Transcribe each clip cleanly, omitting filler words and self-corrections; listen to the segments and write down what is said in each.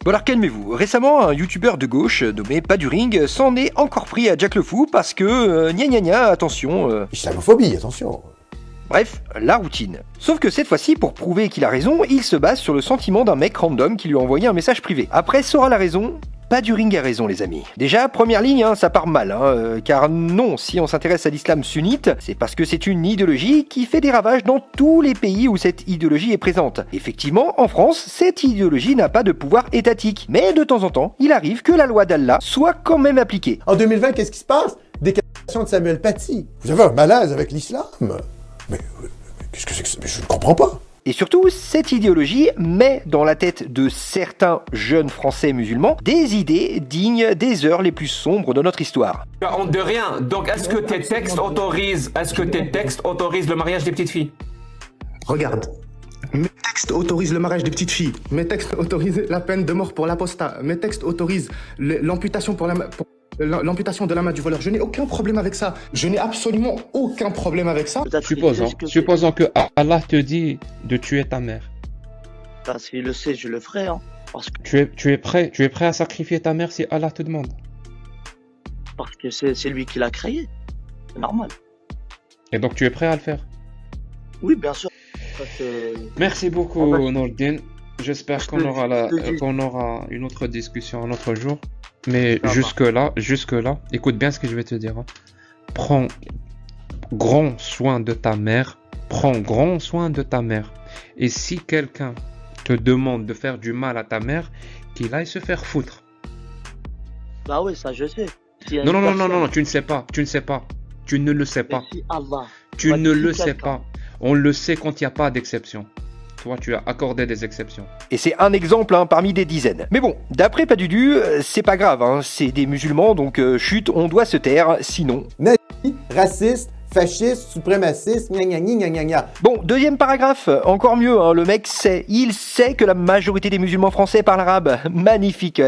Bon alors calmez-vous, récemment un youtubeur de gauche nommé Paduring s'en est encore pris à Jack le Fou parce que gna gna gna, attention... Islamophobie, attention. Bref, la routine. Sauf que cette fois-ci, pour prouver qu'il a raison, il se base sur le sentiment d'un mec random qui lui a envoyé un message privé. Après, Sora la raison, Paduring a raison les amis. Déjà, première ligne, ça part mal, car non, si on s'intéresse à l'islam sunnite, c'est parce que c'est une idéologie qui fait des ravages dans tous les pays où cette idéologie est présente. Effectivement, en France, cette idéologie n'a pas de pouvoir étatique, mais de temps en temps, il arrive que la loi d'Allah soit quand même appliquée. En 2020, qu'est-ce qui se passe? Déclaration de Samuel Paty. Vous avez un malaise avec l'islam? Mais qu'est-ce que c'est que ça? Mais je ne comprends pas. Et surtout, cette idéologie met dans la tête de certains jeunes Français musulmans des idées dignes des heures les plus sombres de notre histoire. Tu as honte de rien. Donc, est-ce que tes textes autorisent le mariage des petites filles? Regarde. Mes textes autorisent le mariage des petites filles. Mes textes autorisent la peine de mort pour l'apostat. Mes textes autorisent l'amputation l'amputation de la main du voleur. Je n'ai aucun problème avec ça. Je n'ai absolument aucun problème avec ça. Supposons que Allah te dit de tuer ta mère. Bah, s'il le sait, je le ferai. Hein, parce que... tu es prêt à sacrifier ta mère si Allah te demande? Parce que c'est lui qui l'a créé. C'est normal. Et donc tu es prêt à le faire? Oui, bien sûr. Merci beaucoup, Nordine. J'espère qu'on aura une autre discussion un autre jour. Mais jusque-là, écoute bien ce que je vais te dire. Hein. Prends grand soin de ta mère. Et si quelqu'un te demande de faire du mal à ta mère, qu'il aille se faire foutre. Bah oui, ça je sais. Non, tu ne sais pas. Tu ne le sais pas. Si Allah, tu ne le sais pas. On le sait quand il n'y a pas d'exception. Toi, tu as accordé des exceptions. Et c'est un exemple parmi des dizaines. Mais bon, d'après Padudu, c'est pas grave, c'est des musulmans, donc chut, on doit se taire, sinon... Nazi, raciste, fasciste, suprémaciste, gna gna gna gna gna. Bon, deuxième paragraphe, encore mieux, le mec sait, il sait que la majorité des musulmans français parlent arabe. Magnifique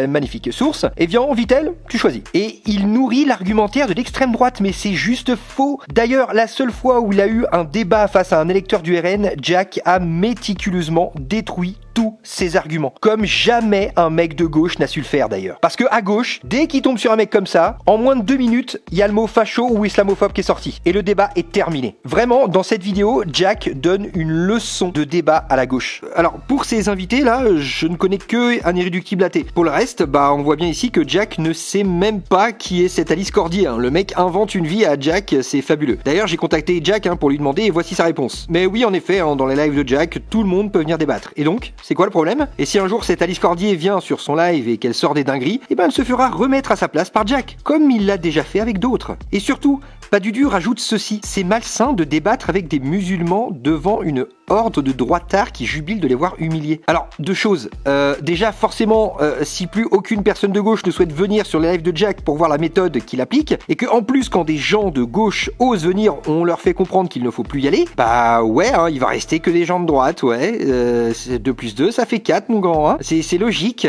source. Evian, Vitel, tu choisis. Et il nourrit l'argumentaire de l'extrême droite, mais c'est juste faux. D'ailleurs, la seule fois où il a eu un débat face à un électeur du RN, Jack a méticuleusement détruit tous ses arguments. Comme jamais un mec de gauche n'a su le faire d'ailleurs. Parce que à gauche, dès qu'il tombe sur un mec comme ça, en moins de 2 minutes, il y a le mot facho ou islamophobe qui est sorti. Et le débat est terminé. Vraiment, dans cette vidéo, Jack donne une leçon de débat à la gauche. Alors, pour ces invités là, je ne connais que un irréductible athée. Pour le reste, on voit bien ici que Jack ne sait même pas qui est cet Alice Cordier. Le mec invente une vie à Jack, c'est fabuleux. D'ailleurs, j'ai contacté Jack pour lui demander et voici sa réponse. Mais oui, en effet, dans les lives de Jack, tout le monde peut venir débattre. Et donc, c'est quoi le problème? Et si un jour cette Alice Cordier vient sur son live et qu'elle sort des dingueries, elle se fera remettre à sa place par Jack, comme il l'a déjà fait avec d'autres. Et surtout, Padudu rajoute ceci, c'est malsain de débattre avec des musulmans devant une horde de droitards qui jubilent de les voir humiliés. Alors, deux choses. Déjà, forcément, si plus aucune personne de gauche ne souhaite venir sur les lives de Jack pour voir la méthode qu'il applique, et que en plus, quand des gens de gauche osent venir, on leur fait comprendre qu'il ne faut plus y aller, il va rester que des gens de droite, 2 plus 2, ça fait 4, mon grand, c'est logique.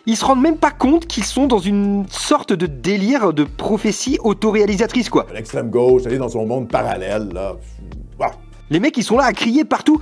Ils se rendent même pas compte qu'ils sont dans une sorte de délire de prophétie autoréalisatrice, quoi. L'extrême gauche, elle est dans son monde parallèle, là. Wow. Les mecs, ils sont là à crier partout.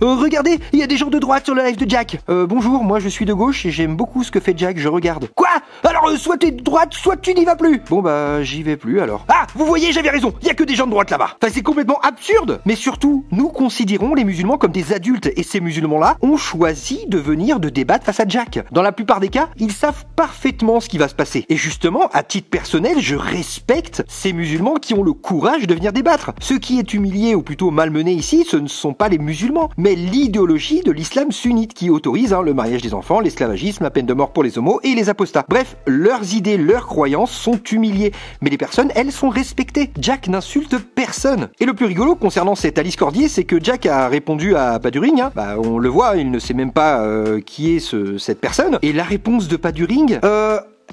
Regardez, il y a des gens de droite sur le live de Jack. Bonjour, moi je suis de gauche et j'aime beaucoup ce que fait Jack, je regarde. Quoi? Alors, soit t'es de droite, soit tu n'y vas plus. Bon j'y vais plus alors. Ah, vous voyez, j'avais raison, il y a que des gens de droite là-bas. C'est complètement absurde. Mais surtout, nous considérons les musulmans comme des adultes et ces musulmans-là ont choisi de venir de débattre face à Jack. Dans la plupart des cas, ils savent parfaitement ce qui va se passer. Et justement, à titre personnel, je respecte ces musulmans qui ont le courage de venir débattre. Ce qui est humilié ou plutôt malmené ici, ce ne sont pas les musulmans, mais l'idéologie de l'islam sunnite qui autorise le mariage des enfants, l'esclavagisme, la peine de mort pour les homos et les apostats. Bref, leurs idées, leurs croyances sont humiliées, mais les personnes, elles, sont respectées. Jack n'insulte personne. Et le plus rigolo concernant cette Alice Cordier, c'est que Jack a répondu à Paduring, on le voit, il ne sait même pas qui est cette personne, et la réponse de Paduring,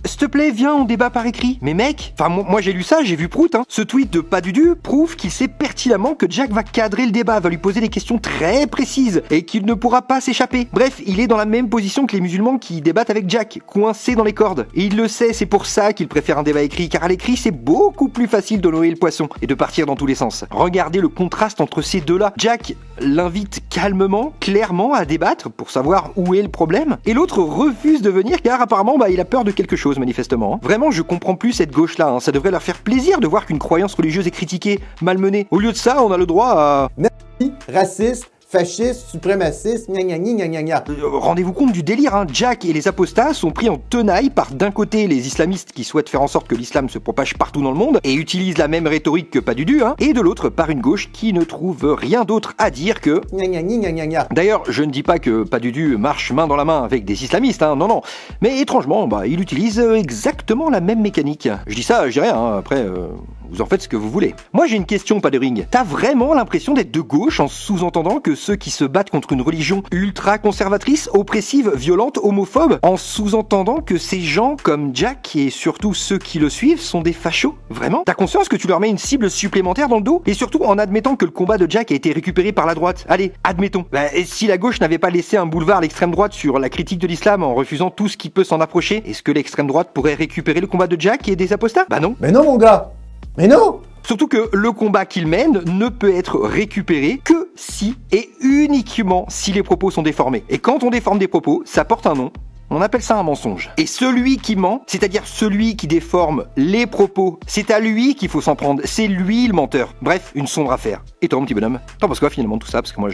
s'il te plaît, viens, on débat par écrit. Mais mec, enfin moi j'ai lu ça, j'ai vu Prout, hein. Ce tweet de Padudu prouve qu'il sait pertinemment que Jack va cadrer le débat, va lui poser des questions très précises et qu'il ne pourra pas s'échapper. Bref, il est dans la même position que les musulmans qui débattent avec Jack, coincé dans les cordes. Et il le sait, c'est pour ça qu'il préfère un débat écrit, car à l'écrit c'est beaucoup plus facile de noyer le poisson et de partir dans tous les sens. Regardez le contraste entre ces deux-là. Jack l'invite calmement, clairement à débattre pour savoir où est le problème, et l'autre refuse de venir car apparemment il a peur de quelque chose manifestement. Vraiment, je comprends plus cette gauche-là, hein. Ça devrait leur faire plaisir de voir qu'une croyance religieuse est critiquée, malmenée. Au lieu de ça, on a le droit à... Raciste, fasciste, suprémaciste, gna gna gna gna gna. Rendez-vous compte du délire, hein. Jack et les apostats sont pris en tenaille par d'un côté les islamistes qui souhaitent faire en sorte que l'islam se propage partout dans le monde et utilisent la même rhétorique que Padudu, hein, et de l'autre par une gauche qui ne trouve rien d'autre à dire que... Gna gna gna gna gna. D'ailleurs, je ne dis pas que Padudu marche main dans la main avec des islamistes, hein, non. Mais étrangement, il utilise exactement la même mécanique. Je dis ça, je dis rien, hein. Après... Vous en faites ce que vous voulez. Moi j'ai une question, pas de ring. T'as vraiment l'impression d'être de gauche en sous-entendant que ceux qui se battent contre une religion ultra-conservatrice, oppressive, violente, homophobe, en sous-entendant que ces gens comme Jack et surtout ceux qui le suivent sont des fachos? Vraiment? T'as conscience que tu leur mets une cible supplémentaire dans le dos? Et surtout en admettant que le combat de Jack a été récupéré par la droite. Allez, admettons. Et si la gauche n'avait pas laissé un boulevard à l'extrême droite sur la critique de l'islam en refusant tout ce qui peut s'en approcher, est-ce que l'extrême droite pourrait récupérer le combat de Jack et des apostats? Bah non. Mais non mon gars. Mais non! Surtout que le combat qu'il mène ne peut être récupéré que si et uniquement si les propos sont déformés. Et quand on déforme des propos, ça porte un nom. On appelle ça un mensonge. Et celui qui ment, c'est-à-dire celui qui déforme les propos, c'est à lui qu'il faut s'en prendre. C'est lui le menteur. Bref, une sombre affaire. Et toi, mon petit bonhomme, t'en penses quoi finalement de tout ça? Parce que moi,